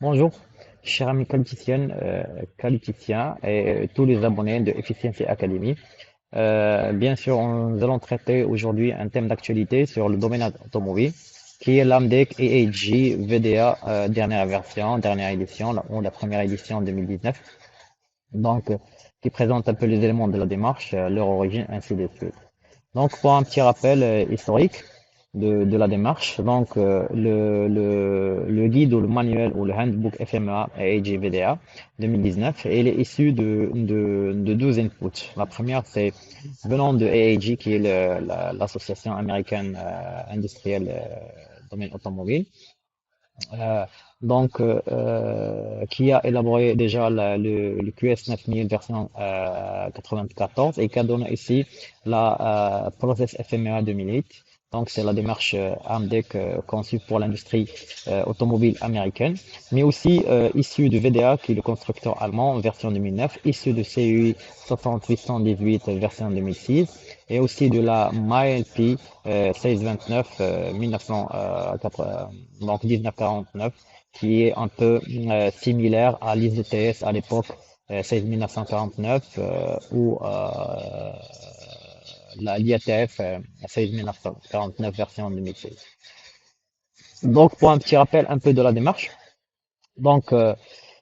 Bonjour, chers amis qualiticiens et tous les abonnés de Efficiency Academy. Bien sûr, nous allons traiter aujourd'hui un thème d'actualité sur le domaine automobile, qui est l'AMDEC AAG VDA dernière version, dernière édition, ou la première édition en 2019. Donc, qui présente un peu les éléments de la démarche, leur origine, ainsi de suite. Donc, pour un petit rappel historique de la démarche, donc le guide ou le manuel ou le handbook FMEA et AGVDA 2019, il est issu de deux inputs. La première, c'est venant de AAG, qui est l'association américaine industrielle domaine automobile. Euh, qui a élaboré déjà le QS 9000 version 94 et qui a donné ici la Process FMEA 2008. Donc, c'est la démarche AMDEC conçue pour l'industrie automobile américaine, mais aussi issue de VDA, qui est le constructeur allemand, version 2009, issue de CUI 60818, version 2006, et aussi de la MyLP 1629 donc 1949, qui est un peu similaire à l'ISO-TS à l'époque 16949 ou l'IATF 16949 version 2016. Donc, pour un petit rappel un peu de la démarche, donc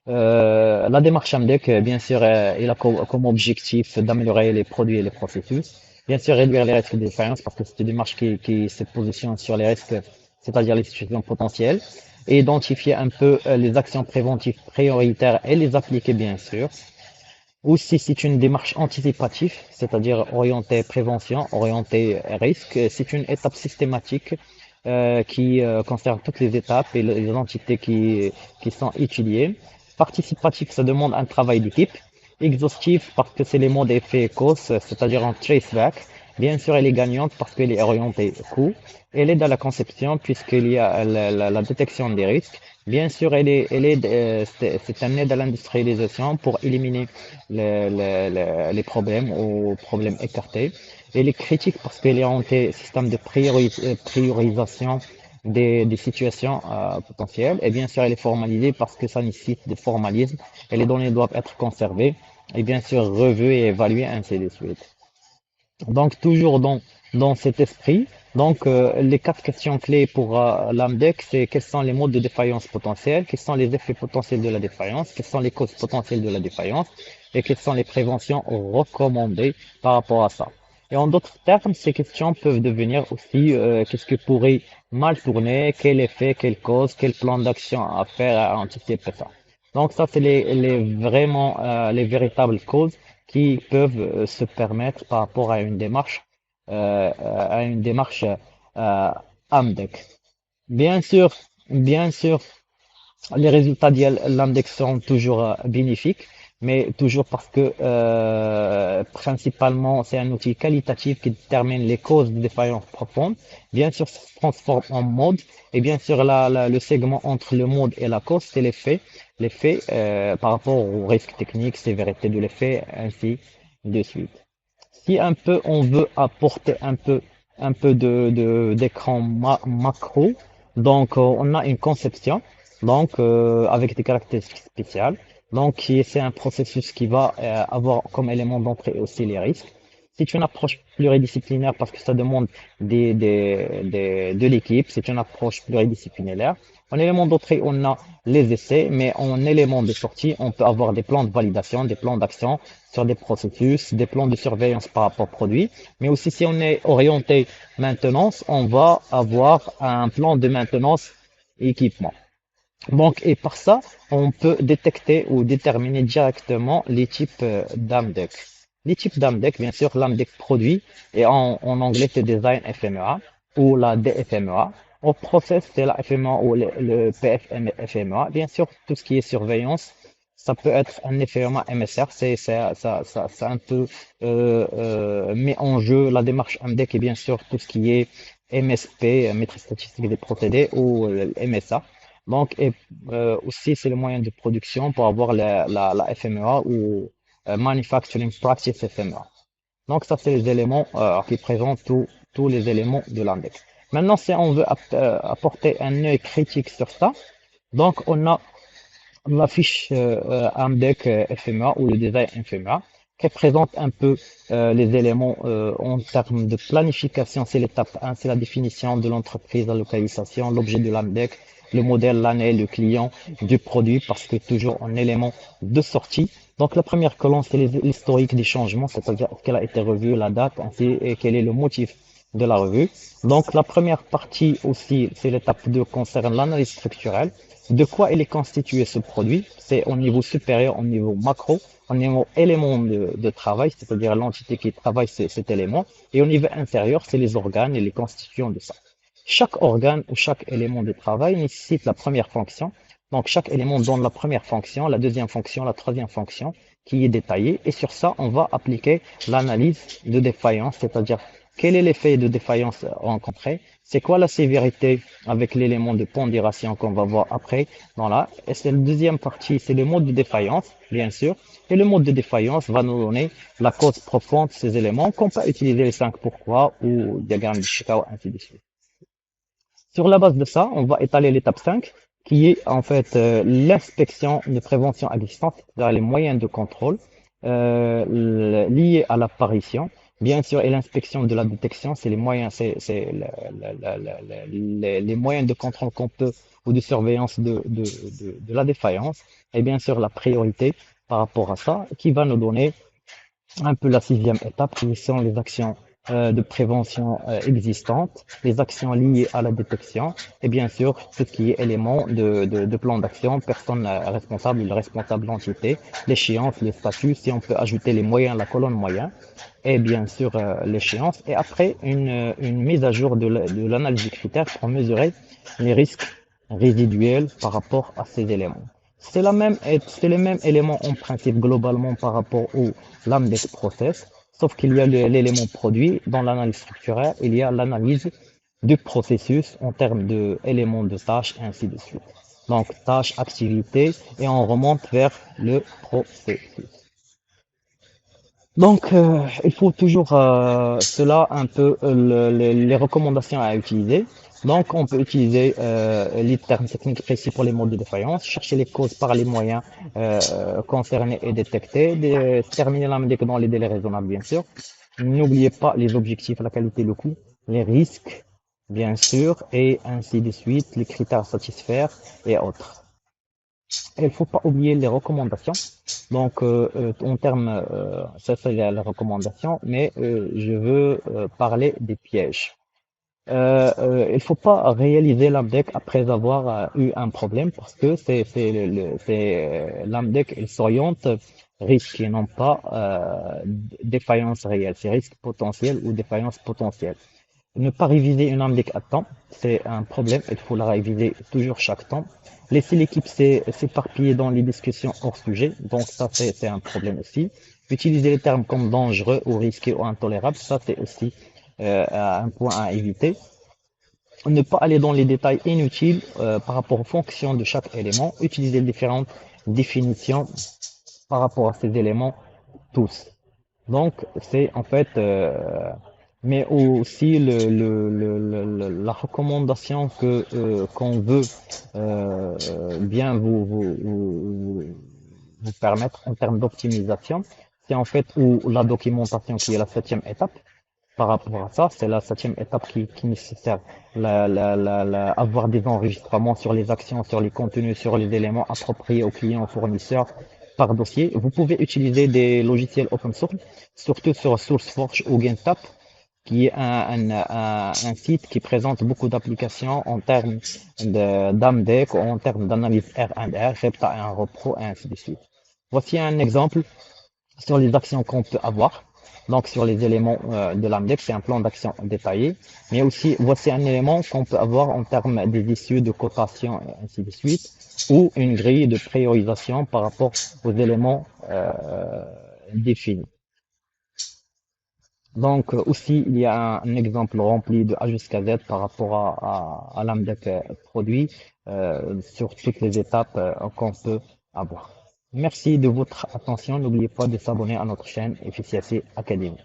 la démarche AMDEC, bien sûr, il a comme objectif d'améliorer les produits et les processus. Bien sûr, réduire les risques de défaillance parce que c'est une démarche qui se positionne sur les risques, c'est-à-dire les situations potentielles, et identifier un peu les actions préventives prioritaires et les appliquer, bien sûr. Aussi, c'est une démarche anticipative, c'est-à-dire orientée prévention, orientée risque. C'est une étape systématique qui concerne toutes les étapes et les entités qui sont étudiées. Participatif, ça demande un travail d'équipe. Exhaustif, parce que c'est les modes effet cause, c'est-à-dire un traceback. Bien sûr, elle est gagnante parce qu'elle est orientée coût. Elle aide à la conception puisqu'il y a la détection des risques. Bien sûr, c'est un aide à l'industrialisation pour éliminer les problèmes ou problèmes écartés. Elle est critique parce qu'elle est orientée système de priorisation des situations potentielles. Et bien sûr, elle est formalisée parce que ça nécessite de formalisme et les données doivent être conservées et bien sûr revues et évaluées, ainsi de suite. Donc, toujours dans cet esprit, les quatre questions clés pour l'AMDEC, c'est quels sont les modes de défaillance potentiels, quels sont les effets potentiels de la défaillance, quelles sont les causes potentielles de la défaillance et quelles sont les préventions recommandées par rapport à ça. Et en d'autres termes, ces questions peuvent devenir aussi qu'est-ce que pourrait mal tourner, quel effet, quelle cause, quel plan d'action à faire, à anticiper ça. Donc ça, c'est vraiment les véritables causes qui peuvent se permettre par rapport à une démarche AMDEC. Bien sûr, bien sûr, les résultats de l'index sont toujours bénéfiques, mais toujours parce que principalement c'est un outil qualitatif qui détermine les causes de défaillance profonde. Bien sûr, ça se transforme en mode, et bien sûr le segment entre le mode et la cause, c'est l'effet par rapport au risque technique, sévérité de l'effet, ainsi de suite. Si un peu on veut apporter un peu d'écran macro, on a une conception, avec des caractéristiques spéciales, c'est un processus qui va avoir comme élément d'entrée aussi les risques. C'est une approche pluridisciplinaire parce que ça demande de l'équipe, c'est une approche pluridisciplinaire. En élément d'entrée, on a les essais, mais en élément de sortie, on peut avoir des plans de validation, des plans d'action sur des processus, des plans de surveillance par rapport au produit. Mais aussi, si on est orienté maintenance, on va avoir un plan de maintenance équipement. Et par ça, on peut détecter ou déterminer directement les types d'AMDEC. Les types d'AMDEC, bien sûr, l'AMDEC produit, et en anglais, c'est Design FMEA ou la DFMEA. Au process, c'est la FMEA ou le PFM FMEA. Bien sûr, tout ce qui est surveillance, ça peut être un FMEA MSR, ça un peu met en jeu la démarche AMDEC et bien sûr tout ce qui est MSP, maîtrise statistique des procédés, ou MSA. Aussi, c'est le moyen de production pour avoir la FMEA ou Manufacturing Practice FMEA. Donc, ça, c'est les éléments qui présentent tous les éléments de l'index. Maintenant, si on veut apporter un œil critique sur ça, donc on a la fiche AMDEC FMA ou le design FMA qui présente un peu les éléments en termes de planification. C'est l'étape 1, c'est la définition de l'entreprise, la localisation, l'objet de l'AMDEC, le modèle, l'année, le client du produit, parce que toujours en élément de sortie. Donc la première colonne, c'est l'historique des changements, c'est-à-dire quelle a été revue, la date, ainsi et quel est le motif de la revue. Donc la première partie aussi, c'est l'étape 2 concerne l'analyse structurelle. De quoi il est constitué ce produit? C'est au niveau supérieur, au niveau macro, au niveau élément de travail, c'est-à-dire l'entité qui travaille cet élément. Et au niveau inférieur, c'est les organes et les constituants de ça. Chaque organe ou chaque élément de travail nécessite la première fonction. Donc chaque élément donne la première fonction, la deuxième fonction, la troisième fonction qui est détaillée. Et sur ça, on va appliquer l'analyse de défaillance, c'est-à-dire quel est l'effet de défaillance rencontré, c'est quoi la sévérité avec l'élément de pondération qu'on va voir après. Et c'est la deuxième partie, c'est le mode de défaillance, bien sûr. Et le mode de défaillance va nous donner la cause profonde de ces éléments qu'on peut utiliser les 5 pourquoi ou le diagramme de Chicago, ainsi de suite. Sur la base de ça, on va étaler l'étape 5, qui est en fait l'inspection de prévention existante, c'est-à-dire les moyens de contrôle liés à l'apparition. Bien sûr, et l'inspection de la détection, c'est les moyens, c'est les moyens de contrôle qu'on peut ou de surveillance de la défaillance. Et bien sûr, la priorité par rapport à ça, qui va nous donner un peu la sixième étape, qui sont les actions de prévention existantes, les actions liées à la détection, et bien sûr, tout ce qui est élément de plan d'action, personne responsable, le responsable d'entité, l'échéance, les statuts, si on peut ajouter les moyens, la colonne moyens, et bien sûr l'échéance, et après une mise à jour de l'analyse des critères pour mesurer les risques résiduels par rapport à ces éléments. C'est les mêmes éléments en principe globalement par rapport au lambda process, sauf qu'il y a l'élément produit dans l'analyse structurelle, il y a l'analyse du processus en termes d'éléments de tâches et ainsi de suite. Donc tâches, activités et on remonte vers le processus. Donc, il faut toujours cela un peu les recommandations à utiliser. Donc, on peut utiliser les termes techniques précis pour les modes de défaillance, chercher les causes par les moyens concernés et détectés, terminer la médic dans les délais raisonnables, bien sûr. N'oubliez pas les objectifs, la qualité, le coût, les risques, bien sûr, et ainsi de suite, les critères à satisfaire et autres. Il ne faut pas oublier les recommandations. Donc, en termes, ça c'est la recommandation, mais je veux parler des pièges. Il ne faut pas réaliser l'AMDEC après avoir eu un problème parce que l'AMDEC, il s'oriente risque et non pas défaillance réelle. C'est risque potentiel ou défaillance potentielle. Ne pas réviser une AMDEC à temps, c'est un problème. Il faut la réviser toujours chaque temps. Laisser l'équipe s'éparpiller dans les discussions hors sujet, donc ça c'est un problème aussi. Utiliser les termes comme dangereux ou risqué ou intolérable, ça c'est aussi un point à éviter. Ne pas aller dans les détails inutiles par rapport aux fonctions de chaque élément. Utiliser différentes définitions par rapport à ces éléments tous. Donc, c'est en fait, mais aussi la recommandation que qu'on veut bien vous permettre en termes d'optimisation, c'est en fait où la documentation qui est la septième étape. Par rapport à ça, c'est la septième étape qui est nécessaire. Avoir des enregistrements sur les actions, sur les contenus, sur les éléments appropriés aux clients, aux fournisseurs par dossier. Vous pouvez utiliser des logiciels open source, surtout sur SourceForge ou GameStop, qui est un site qui présente beaucoup d'applications en termes d'AMDEC ou en termes d'analyse R&R, Repta et un repro, et ainsi de suite. Voici un exemple sur les actions qu'on peut avoir. Donc sur les éléments de l'AMDEC, c'est un plan d'action détaillé. Mais aussi, voici un élément qu'on peut avoir en termes des issues de cotation et ainsi de suite, ou une grille de priorisation par rapport aux éléments définis. Donc aussi, il y a un exemple rempli de A jusqu'à Z par rapport à l'AMDEC produit sur toutes les étapes qu'on peut avoir. Merci de votre attention. N'oubliez pas de s'abonner à notre chaîne Efficiency Academy.